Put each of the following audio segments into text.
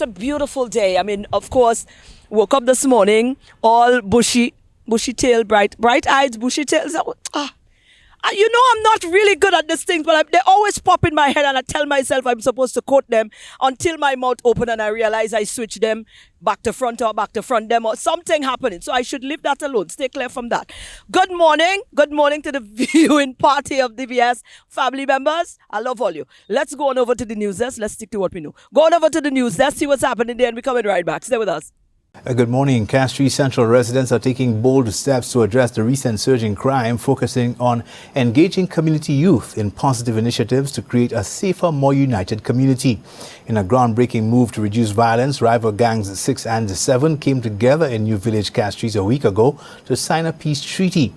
a beautiful day. I mean, of course, woke up this morning, all bushy tail, bright eyes, bushy tails. You know, I'm not really good at these things, but they always pop in my head, and I tell myself I'm supposed to quote them until my mouth open and I realize I switch them back to front or back to front them or something happening. So I should leave that alone. Stay clear from that. Good morning. Good morning to the viewing party of DBS family members. I love all you. Let's go on over to the news desk. Let's stick to what we know. Go on over to the news desk, see what's happening there, and we're coming right back. Stay with us. Good morning. Castries Central residents are taking bold steps to address the recent surge in crime, focusing on engaging community youth in positive initiatives to create a safer, more united community. In a groundbreaking move to reduce violence, rival gangs 6 and 7 came together in New Village, Castries a week ago to sign a peace treaty.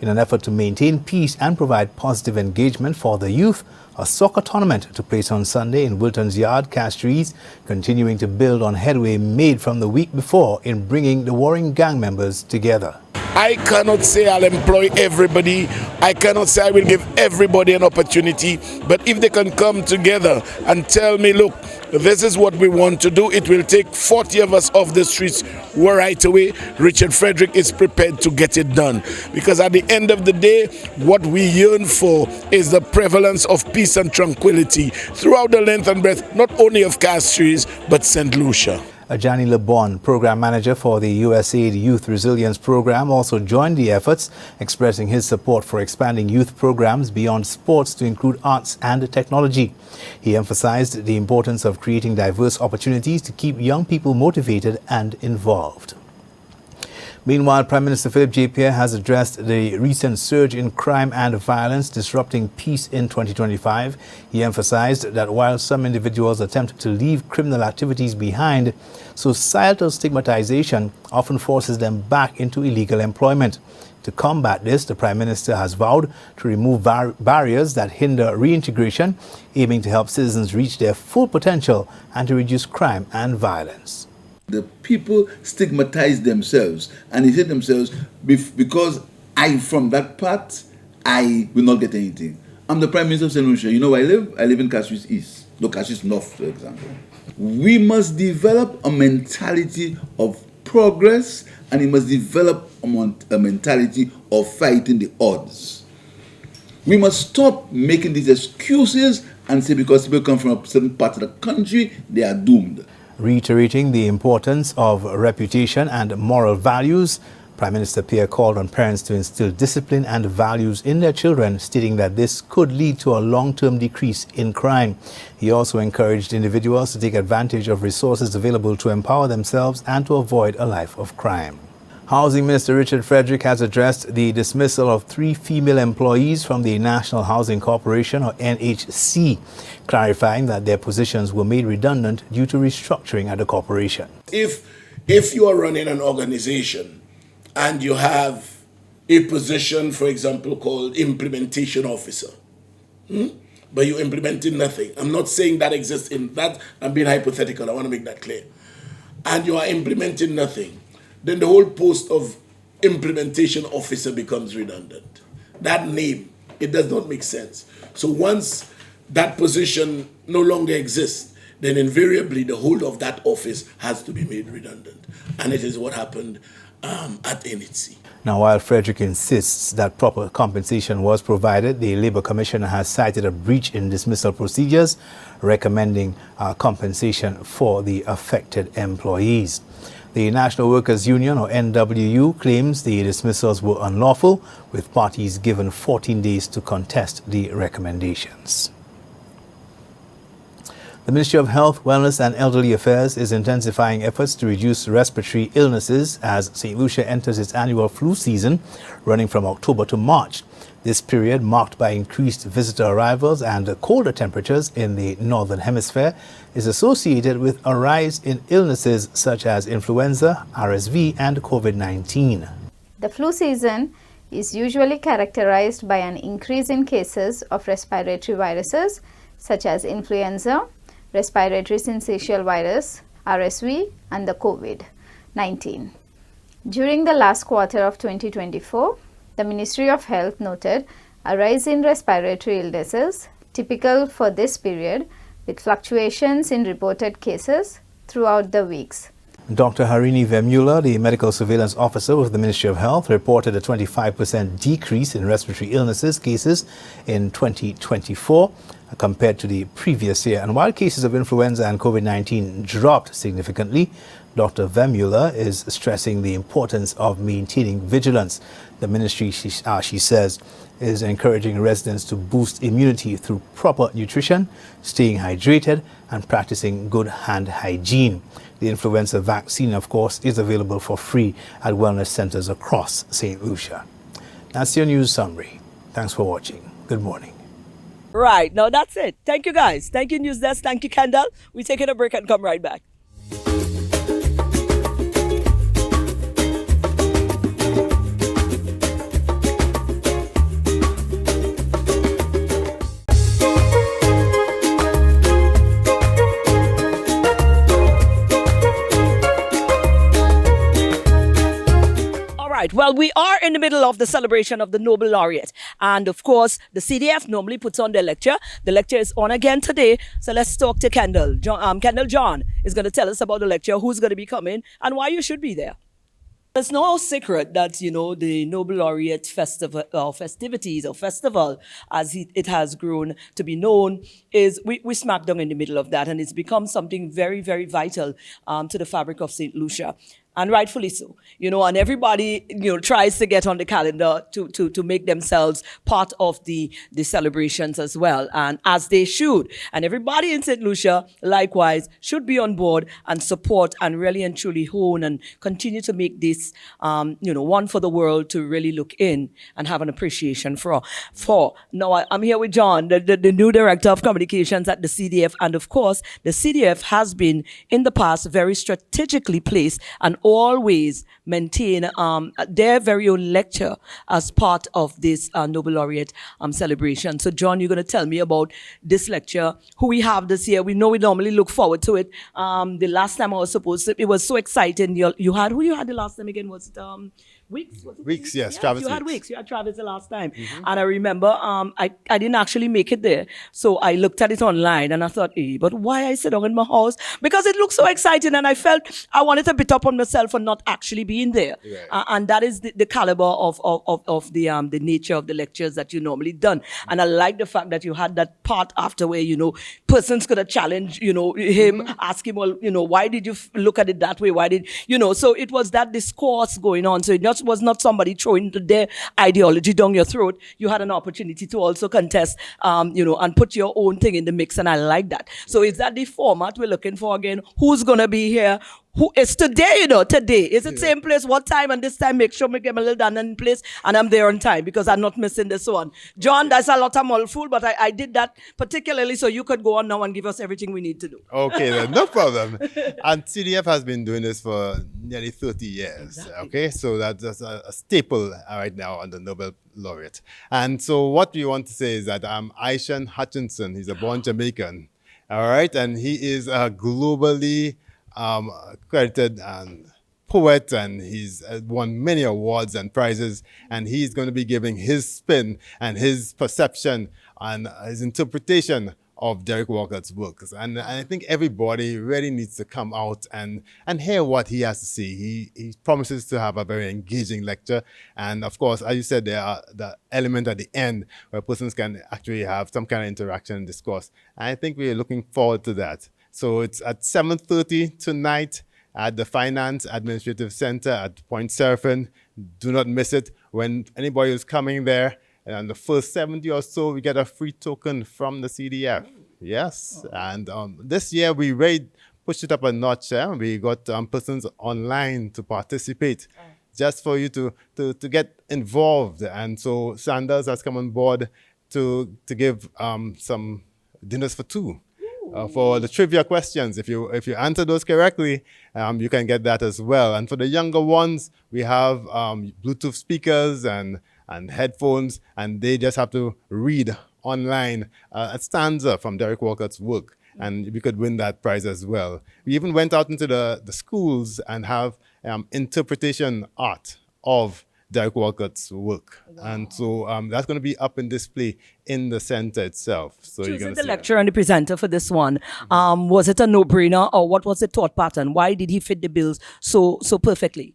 In an effort to maintain peace and provide positive engagement for the youth, a soccer tournament took place on Sunday in Wilton's Yard, Castries, continuing to build on headway made from the week before in bringing the warring gang members together. I cannot say I'll employ everybody. I cannot say I will give everybody an opportunity. But if they can come together and tell me, look, this is what we want to do, it will take 40 of us off the streets right away. Richard Frederick is prepared to get it done. Because at the end of the day, what we yearn for is the prevalence of peace and tranquility throughout the length and breadth, not only of Castries, but St. Lucia. Ajani LeBon, program manager for the USAID Youth Resilience Program, also joined the efforts, expressing his support for expanding youth programs beyond sports to include arts and technology. He emphasized the importance of creating diverse opportunities to keep young people motivated and involved. Meanwhile, Prime Minister Philip J. Pierre has addressed the recent surge in crime and violence disrupting peace in 2025. He emphasized that while some individuals attempt to leave criminal activities behind, societal stigmatization often forces them back into illegal employment. To combat this, the Prime Minister has vowed to remove barriers that hinder reintegration, aiming to help citizens reach their full potential and to reduce crime and violence. The people stigmatize themselves and they say to themselves, because I'm from that part, I will not get anything. I'm the Prime Minister of St. Lucia. You know where I live? I live in Castries East, no, Castries North, for example. We must develop a mentality of progress, and we must develop a mentality of fighting the odds. We must stop making these excuses and say because people come from a certain part of the country, they are doomed. Reiterating the importance of reputation and moral values, Prime Minister Pierre called on parents to instill discipline and values in their children, stating that this could lead to a long-term decrease in crime. He also encouraged individuals to take advantage of resources available to empower themselves and to avoid a life of crime. Housing Minister Richard Frederick has addressed the dismissal of 3 female employees from the National Housing Corporation, or NHC, clarifying that their positions were made redundant due to restructuring at the corporation. If you are running an organization and you have a position, for example, called implementation officer, but you're implementing nothing. I'm not saying that exists in that. I'm being hypothetical. I want to make that clear. And you are implementing nothing. Then the whole post of implementation officer becomes redundant. That name, it does not make sense. So once that position no longer exists, then invariably the whole of that office has to be made redundant. And it is what happened at NHC. Now, while Frederick insists that proper compensation was provided, the Labour Commissioner has cited a breach in dismissal procedures, recommending compensation for the affected employees. The National Workers' Union, or NWU, claims the dismissals were unlawful, with parties given 14 days to contest the recommendations. The Ministry of Health, Wellness and Elderly Affairs is intensifying efforts to reduce respiratory illnesses as St. Lucia enters its annual flu season, running from October to March. This period, marked by increased visitor arrivals and colder temperatures in the Northern Hemisphere, is associated with a rise in illnesses such as influenza, RSV and COVID-19. The flu season is usually characterized by an increase in cases of respiratory viruses such as influenza, respiratory syncytial virus, RSV and the COVID-19. During the last quarter of 2024, the Ministry of Health noted a rise in respiratory illnesses typical for this period, with fluctuations in reported cases throughout the weeks. Dr. Harini Vemula, the medical surveillance officer with the Ministry of Health, reported a 25% decrease in respiratory illnesses cases in 2024 compared to the previous year. And while cases of influenza and COVID-19 dropped significantly, Dr. Vemula is stressing the importance of maintaining vigilance. The ministry, she says, is encouraging residents to boost immunity through proper nutrition, staying hydrated, and practicing good hand hygiene. The influenza vaccine, of course, is available for free at wellness centers across St. Lucia. That's your news summary. Thanks for watching. Good morning. Right, now that's it. Thank you, guys. Thank you, News Desk. Thank you, Kendall. We're taking a break and come right back. Right. Well, we are in the middle of the celebration of the Nobel Laureate. And of course, the CDF normally puts on their lecture. The lecture is on again today. So let's talk to Kendall. Kendall John is going to tell us about the lecture, who's going to be coming, and why you should be there. It's no secret that, you know, the Nobel Laureate festival, as it has grown to be known, is we smack down in the middle of that. And it's become something very, very vital to the fabric of St. Lucia. And rightfully so, you know, and everybody, you know, tries to get on the calendar to make themselves part of the celebrations as well, and as they should. And everybody in St. Lucia, likewise, should be on board and support and really and truly hone and continue to make this, you know, one for the world to really look in and have an appreciation for. Now, I'm here with John, the new Director of Communications at the CDF. And of course, the CDF has been, in the past, very strategically placed and always maintain their very own lecture as part of this Nobel Laureate celebration. So, John, you're going to tell me about this lecture, who we have this year. We know we normally look forward to it. The last time I was supposed to, it was so exciting. You had, who you had the last time again? Was it Weeks? Weeks, yes, Yeah, Travis you had Weeks. Weeks. You had Travis the last time. And I remember I didn't actually make it there. So I looked at it online and I thought, but why I sit down in my house? Because it looked so exciting and I felt I wanted to beat up on myself for not actually being there. Right. And that is the caliber of the nature of the lectures that you normally done. And I like the fact that you had that part after where, you know, persons could have challenged, you know, him, ask him, well, you know, why did you look at it that way? Why did, you know, so it was that discourse going on. So it just was not somebody throwing their ideology down your throat. You had an opportunity to also contest, you know, and put your own thing in the mix. And I like that. So is that the format we're looking for again? Who's going to be here? Who is today, you know, today? Is it same place, what time? And this time, make sure we get my little done in place and I'm there on time because I'm not missing this one. John, that's a lot of mouthful, but I did that particularly so you could go on now and give us everything we need to do. Okay, then, no problem. And CDF has been doing this for nearly 30 years. Exactly. Okay, so that's a staple right now on the Nobel Laureate. And so what we want to say is that Aishan Hutchinson, he's a born Jamaican, all right, and he is a globally credited and poet, and he's won many awards and prizes, and he's going to be giving his spin and his perception and his interpretation of Derek Walker's works. And I think everybody really needs to come out and hear what he has to say. He promises to have a very engaging lecture. And of course, as you said, there are the element at the end where persons can actually have some kind of interaction and discourse. And I think we're looking forward to that. So it's at 7:30 tonight at the Finance Administrative Center at Point Seraphim. Do not miss it. When anybody is coming there, and the first 70 or so, we get a free token from the CDF. Yes. And this year, we really pushed it up a notch. We got persons online to participate just for you to get involved. And so Sanders has come on board to give some dinners for two. For the trivia questions, if you answer those correctly, you can get that as well. And for the younger ones, we have Bluetooth speakers and headphones, and they just have to read online a stanza from Derek Walker's work, and we could win that prize as well. We even went out into the schools and have interpretation art of Derek Walcott's work. And so that's going to be up in display in the center itself. So you're Choosing going to the see lecturer and the presenter for this one, was it a no-brainer, or what was the thought pattern? Why did he fit the bills so perfectly?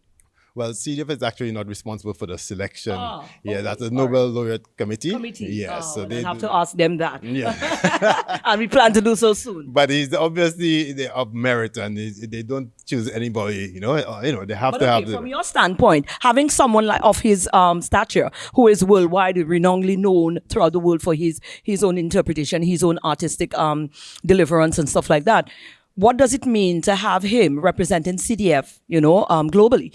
Well, CDF is actually not responsible for the selection. Ah, Yeah, okay. that's a All Nobel laureate committee. Yeah, So so they have do- to ask them that. Yeah. And we plan to do so soon. But he's obviously of merit, and they don't choose anybody. They have But to have okay, the. from your standpoint, having someone like of his stature, who is worldwide renownedly known throughout the world for his own interpretation, his own artistic deliverance and stuff like that, what does it mean to have him representing CDF, globally?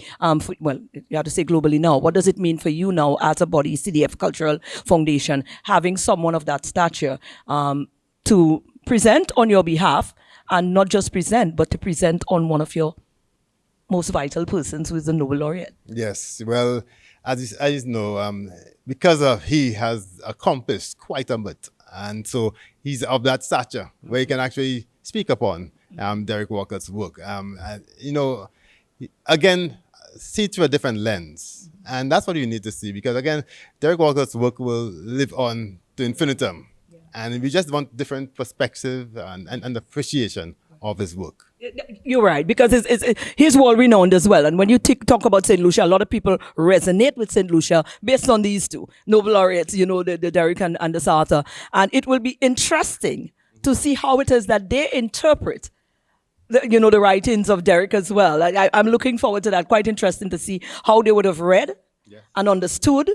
Well, you have to say globally now. What does it mean for you now as a body, CDF Cultural Foundation, having someone of that stature to present on your behalf, and not just present, but to present on one of your most vital persons, who is the Nobel laureate? Yes, well, as you know, because he has accomplished quite a bit, and so he's of that stature where he can actually speak upon Derek Walcott's work. Again, see through a different lens, and that's what you need to see, because again, Derek Walcott's work will live on to infinitum, and we just want different perspective and appreciation of his work. You're right, because he's well renowned as well. And when you talk about St. Lucia, a lot of people resonate with St. Lucia based on these two Nobel laureates, the Derek and the Sartre. And it will be interesting to see how it is that they interpret the writings of Derek as well. I'm looking forward to that. Quite interesting to see how they would have read and understood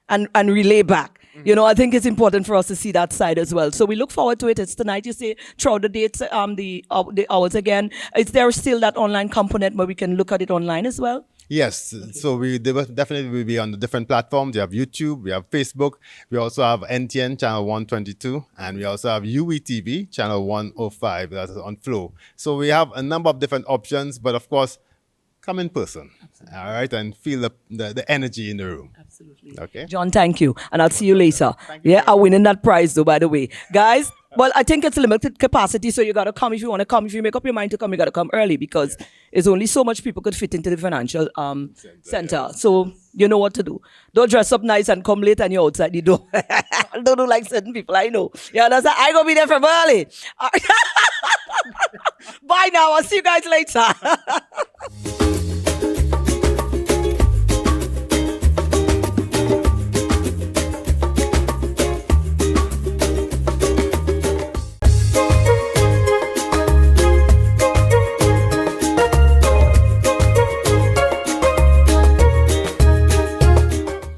and relay back. I think it's important for us to see that side as well. So we look forward to it. It's tonight, you say, throughout the dates, the hours again. Is there still that online component where we can look at it online as well? Yes, so they will definitely be on the different platforms. We have YouTube, we have Facebook, we also have NTN channel 122, and we also have UETV channel 105, that's on Flow. So we have a number of different options, but of course, come in person, all right, and feel the energy in the room. Absolutely. Okay. John, thank you. And I'll see you later. I'm winning that prize though, by the way. Guys, well, I think it's limited capacity, so you got to come if you want to come. If you make up your mind to come, you got to come early, because it's only so much people could fit into the financial center. So you know what to do. Don't dress up nice and come late and you're outside the door. Don't do like certain people, I know. You understand? I going to be there from early. Bye now. I'll see you guys later.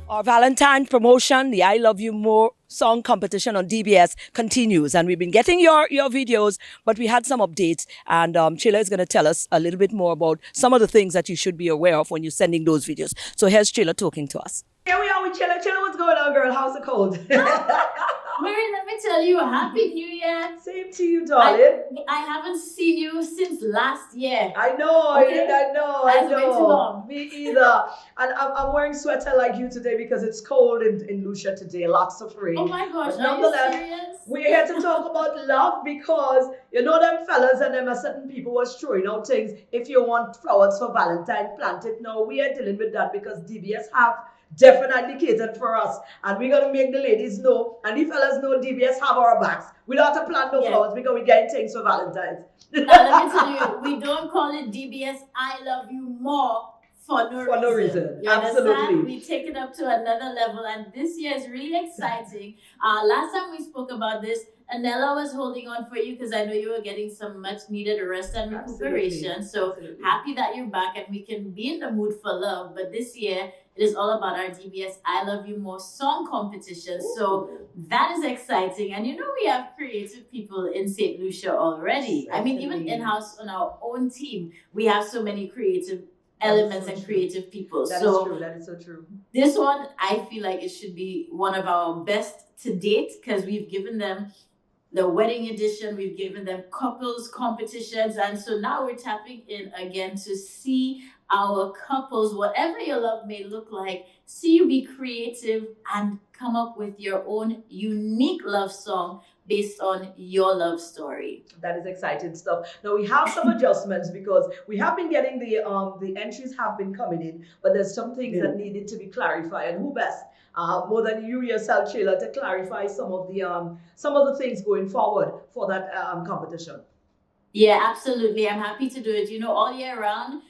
Our Valentine promotion, the I Love You More song competition on DBS continues. And we've been getting your videos, but we had some updates. And Chilla is going to tell us a little bit more about some of the things that you should be aware of when you're sending those videos. So here's Chilla talking to us. Here we are with Chilla. Chilla, what's going on, girl? How's the cold? Mary, let me tell you, Happy New Year. Same to you, darling. I haven't seen you since last year. I know, Okay. I know. That's way too long. Me either. And I'm wearing sweater like you today because it's cold in Lucia today. Lots of rain. Oh my gosh, But are you nonetheless, serious? we're here to talk about love, because them fellas and them certain people was throwing out things. If you want flowers for Valentine, plant it now. We are dealing with that because DBS have definitely catered for us, and we're gonna make the ladies know, and the fellas know DBS have our backs. We don't have to plant no flowers because we getting things for Valentine's. Now, let me tell you, we don't call it DBS I Love You More for no reason. You Absolutely. understand? We take it up to another level, and this year is really exciting. Last time we spoke about this, Anella was holding on for you because I know you were getting some much needed rest and recuperation. So happy that you're back and we can be in the mood for love. But this year, it is all about our DBS I Love You More song competition. So that is exciting. And we have creative people in St. Lucia already. I mean, even in-house on our own team, we have so many creative elements and creative people. That is true. That is so true. This one, I feel like it should be one of our best to date because we've given them the wedding edition, we've given them couples competitions, and so now we're tapping in again to see our couples, whatever your love may look like, see you be creative and come up with your own unique love song based on your love story. That is exciting stuff. Now we have some adjustments because we have been getting the entries have been coming in, but there's some things that needed to be clarified. And who best, more than you yourself, Sheila, to clarify some of the things going forward for that competition. Yeah, absolutely. I'm happy to do it. You know, all year round,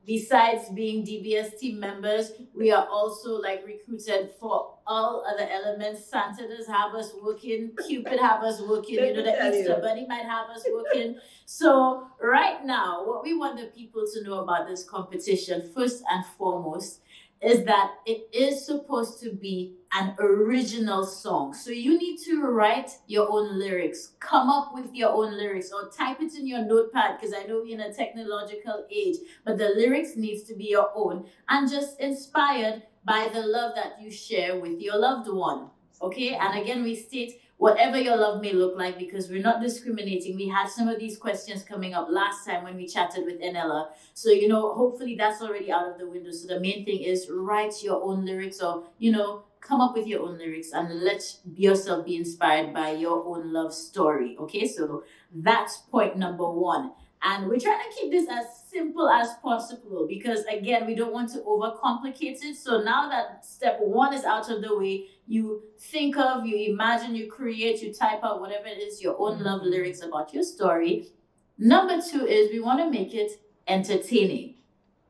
besides being DBS team members, we are also like recruited for all other elements. Santa does have us working, Cupid have us working, Let you know, me tell the Easter you. Bunny might have us working. So right now, what we want the people to know about this competition, first and foremost, is that it is supposed to be an original song. So you need to write your own lyrics, come up with your own lyrics, or type it in your notepad, because I know we're in a technological age, but the lyrics needs to be your own and just inspired by the love that you share with your loved one. Okay, and again, we state whatever your love may look like, because we're not discriminating. We had some of these questions coming up last time when we chatted with Enella. So, you know, hopefully that's already out of the window. So the main thing is write your own lyrics, or, you know, come up with your own lyrics and let yourself be inspired by your own love story. Okay, so that's point number one. And we're trying to keep this as simple as possible because, again, we don't want to overcomplicate it. So now that step one is out of the way, you think of, you imagine, you create, you type out whatever it is, your own love lyrics about your story. Number two is we want to make it entertaining.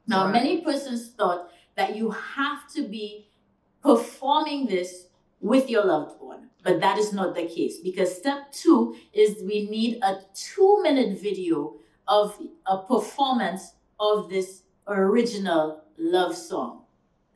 Now, many persons thought that you have to be performing this with your loved one, but that is not the case, because step two is we need a 2-minute video of a performance of this original love song.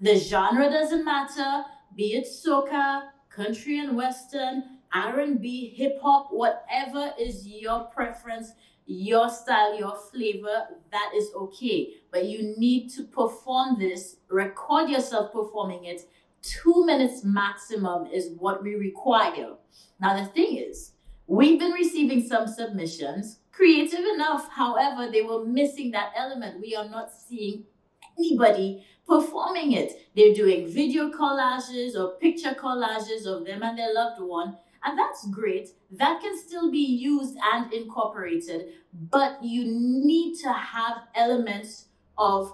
The genre doesn't matter, be it soca, country and western, R&B, hip hop, whatever is your preference, your style, your flavor, that is okay. But you need to perform this, record yourself performing it. 2 minutes maximum is what we require. Now, the thing is, we've been receiving some submissions, creative enough, however, they were missing that element. We are not seeing anybody performing it. They're doing video collages or picture collages of them and their loved one, and that's great. That can still be used and incorporated, but you need to have elements of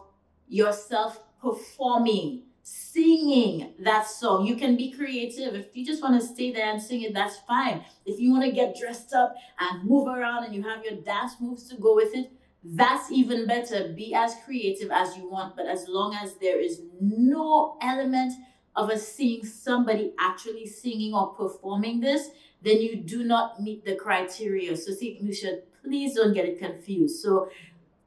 yourself performing, singing that song. You can be creative. If you just want to stay there and sing it, that's fine. If you want to get dressed up and move around and you have your dance moves to go with it, that's even better. Be as creative as you want, but as long as there is no element of us seeing somebody actually singing or performing this, then you do not meet the criteria. So see, you should please don't get it confused. So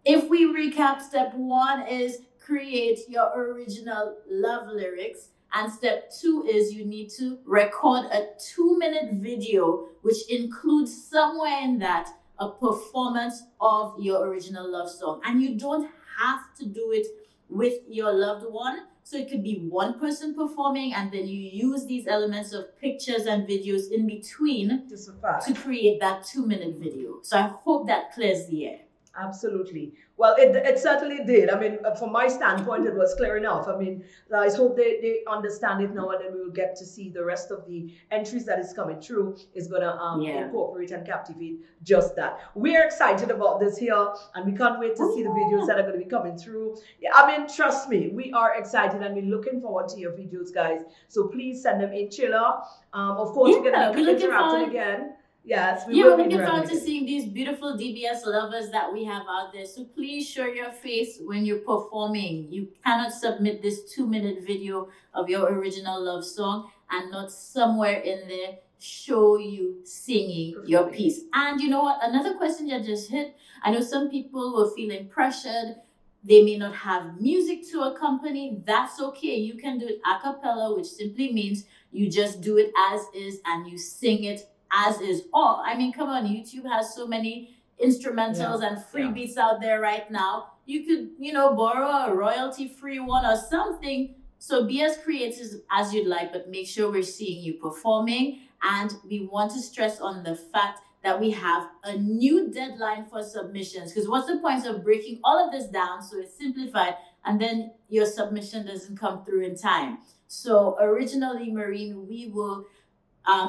if we recap, step one is create your original love lyrics. And step two is you need to record a 2-minute video, which includes somewhere in that a performance of your original love song. And you don't have to do it with your loved one. So it could be one person performing, and then you use these elements of pictures and videos in between to create that 2-minute video. So I hope that clears the air. Absolutely. Well, it certainly did. I mean, from my standpoint, it was clear enough. I mean, I hope they understand it now, and then we will get to see the rest of the entries that is coming through is going to incorporate and captivate just that. We're excited about this here, and we can't wait to see the videos that are going to be coming through. Yeah, I mean, trust me, we are excited, and we're looking forward to your videos, guys. So please send them in, Chilla. Of course, we're going to be interacting again. Yes, we're looking forward to seeing these beautiful DBS lovers that we have out there. So please show your face when you're performing. You cannot submit this 2-minute video of your original love song and not somewhere in there show you singing your piece. And you know what? Another question that just hit. I know some people were feeling pressured. They may not have music to accompany. That's okay. You can do it a cappella, which simply means you just do it as is and you sing it as is. Oh, I mean, come on, YouTube has so many instrumentals and free beats out there right now. You could, you know, borrow a royalty-free one or something. So be as creative as you'd like, but make sure we're seeing you performing. And we want to stress on the fact that we have a new deadline for submissions. Because what's the point of breaking all of this down so it's simplified and then your submission doesn't come through in time. So originally, Marine, we were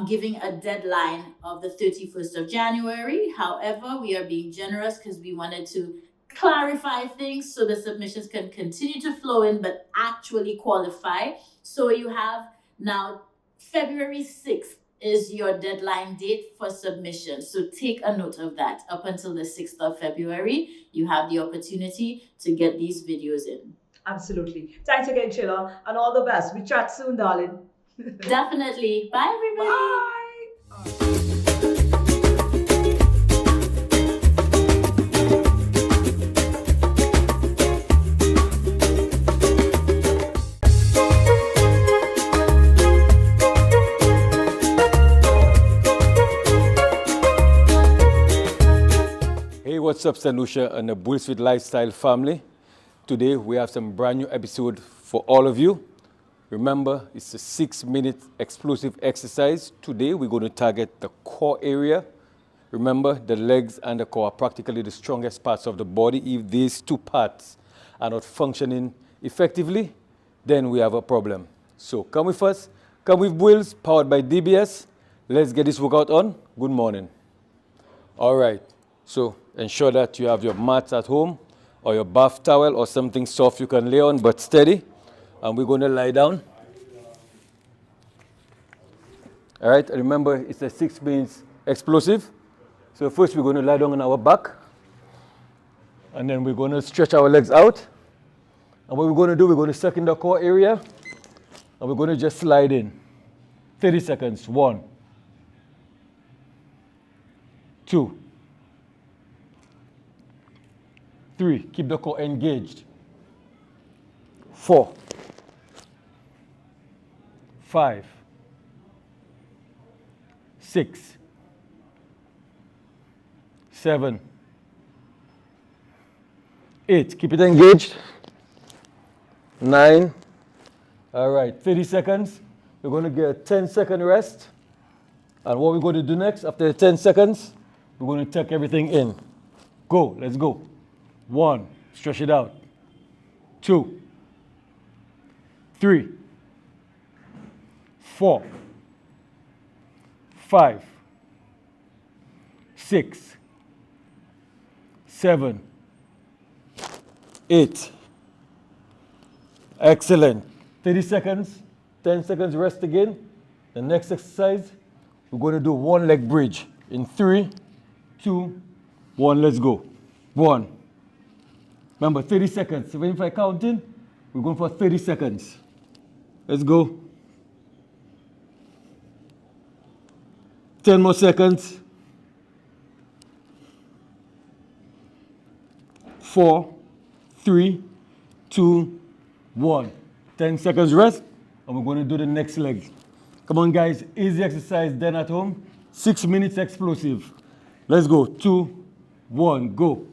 giving a deadline of the 31st of January. However, we are being generous because we wanted to clarify things so the submissions can continue to flow in but actually qualify. So you have now February 6th is your deadline date for submission. So take a note of that. Up until the 6th of February, you have the opportunity to get these videos in. Absolutely. Thanks again, Sheila, and all the best. We chat soon, darling. Definitely. Bye, everybody. Bye. Hey, what's up, Sanusha and the Bweelzfit Lifestyle family? Today we have some brand new episode for all of you. Remember, it's a 6-minute explosive exercise. Today we're going to target the core area. Remember, the legs and the core are practically the strongest parts of the body. If these two parts are not functioning effectively, then we have a problem. So come with us, come with Bweelz, powered by DBS. Let's get this workout on. Good morning. All right, so ensure that you have your mats at home or your bath towel or something soft you can lay on but steady. And we're going to lie down. All right, remember it's a 6 minutes explosive. So first we're going to lie down on our back. And then we're going to stretch our legs out. And what we're going to do, we're going to suck in the core area. And we're going to just slide in. 30 seconds. 1, 2, 3. Keep the core engaged. 4, 5, 6, 7, 8. Keep it engaged. 9. All right, 30 seconds. We're going to get a 10-second rest. And what we're going to do next, after the 10 seconds, we're going to tuck everything in. Go, let's go. 1, stretch it out. 2, 3, 4, 5, 6, 7, 8. Excellent. 30 seconds, 10 seconds rest again. The next exercise, we're going to do 1 leg bridge. In 3, 2, 1, let's go. 1. Remember, 30 seconds. Even if I count in, we're going for 30 seconds. Let's go. 10 more seconds. 4, 3, 2, 1. 10 seconds rest, and we're going to do the next leg. Come on, guys. Easy exercise done at home. 6 minutes explosive. Let's go. 2, 1, go.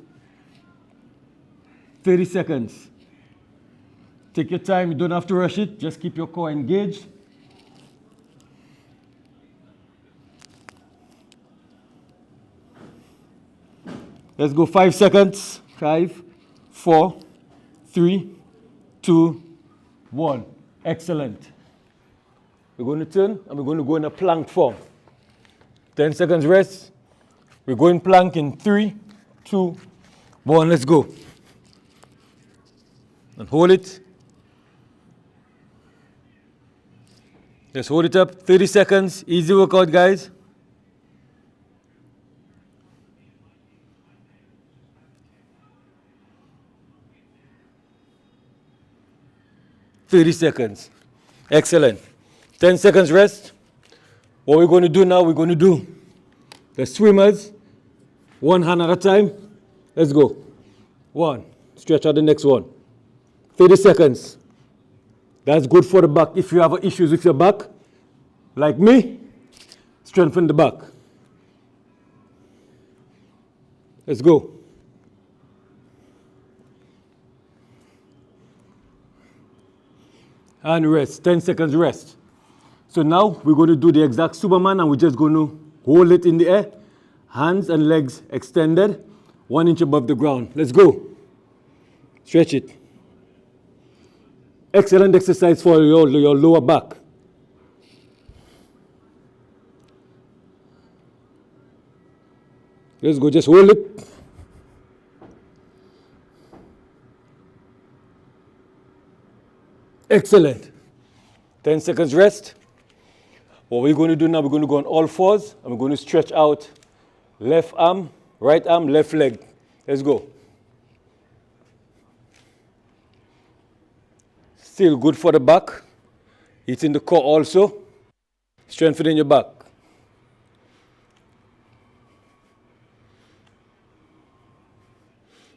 30 seconds. Take your time. You don't have to rush it. Just keep your core engaged. Let's go. 5 seconds. 5, 4, 3, 2, 1. Excellent. We're going to turn and we're going to go in a plank form. 10 seconds rest. We're going plank in 3, 2, 1. Let's go. And hold it. Just hold it up. 30 seconds. Easy workout, guys. Seconds. Excellent. 10 seconds rest. What we're going to do now, we're going to do the swimmers, 1 hand at a time. Let's go. 1. Stretch out the next one. 30 seconds. That's good for the back. If you have issues with your back, like me, strengthen the back. Let's go. And rest. 10 seconds rest. So now we're going to do the exact Superman, and we're just going to hold it in the air. Hands and legs extended, 1 inch above the ground. Let's go. Stretch it. Excellent exercise for your lower back. Let's go, just hold it. Excellent. 10 seconds rest. What we're going to do now, we're going to go on all fours and we're going to stretch out left arm, left leg. Let's go. Still good for the back. It's in the core also. Strengthening your back.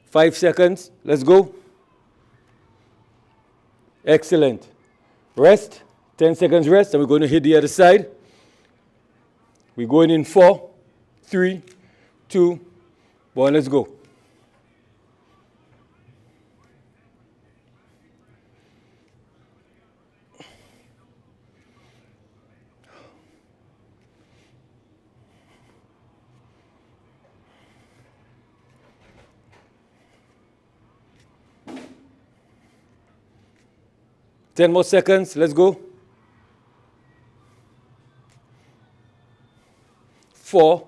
Five seconds. Let's go. Excellent. Rest. 10 seconds rest, and we're going to hit the other side. We're going in 4, 3, 2, 1. Let's go. Ten more seconds. Let's go. 4,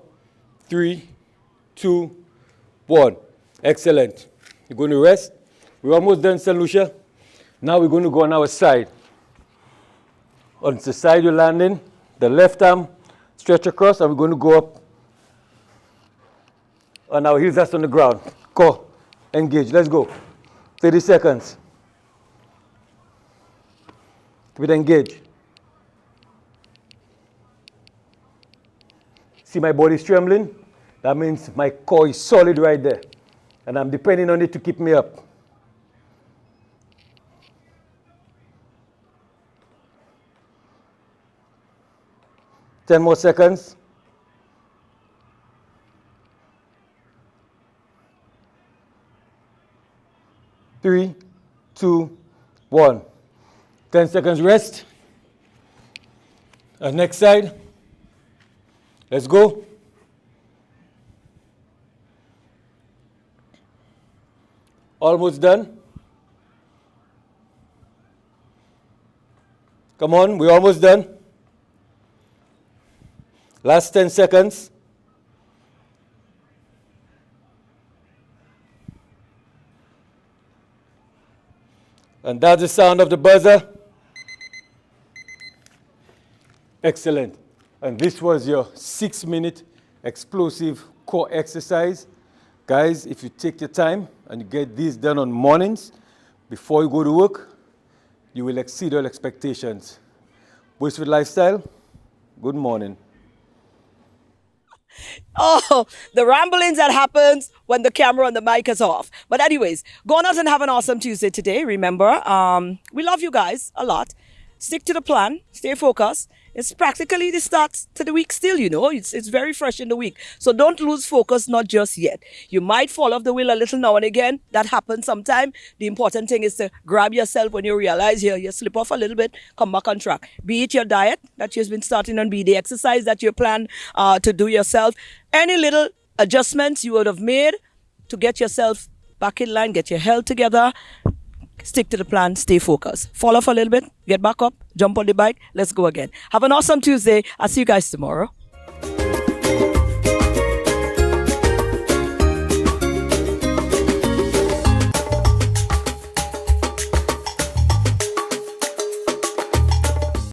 3, 2, 1. Excellent. You're going to rest. We're almost done, St. Lucia. Now we're going to go on our side. On the side you're landing, the left arm, stretch across, and we're going to go up on our heels, that's on the ground. Go. Engage. Let's go. 30 seconds. Keep it engaged. See my body's trembling? That means my core is solid right there. And I'm depending on it to keep me up. Ten more seconds. 3, 2, 1. 10 seconds rest. Next side. Let's go. Almost done. Come on, we're almost done. Last 10 seconds. And that's the sound of the buzzer. Excellent. And this was your 6-minute explosive core exercise. Guys, if you take your time and you get these done on mornings before you go to work, you will exceed all expectations. Bweelzfit Lifestyle, good morning. Oh, the ramblings that happens when the camera and the mic is off. But anyways, go on out and have an awesome Tuesday today. Remember, we love you guys a lot. Stick to the plan. Stay focused. It's practically the start to the week still, you know. It's very fresh in the week. So don't lose focus, not just yet. You might fall off the wheel a little now and again. That happens sometime. The important thing is to grab yourself when you realize you slip off a little bit, come back on track. Be it your diet that you've been starting on, be the exercise that you plan to do yourself. Any little adjustments you would have made to get yourself back in line, get your health together. Stick to the plan, stay focused. Fall off a little bit, get back up, jump on the bike, let's go again. Have an awesome Tuesday. I'll see you guys tomorrow.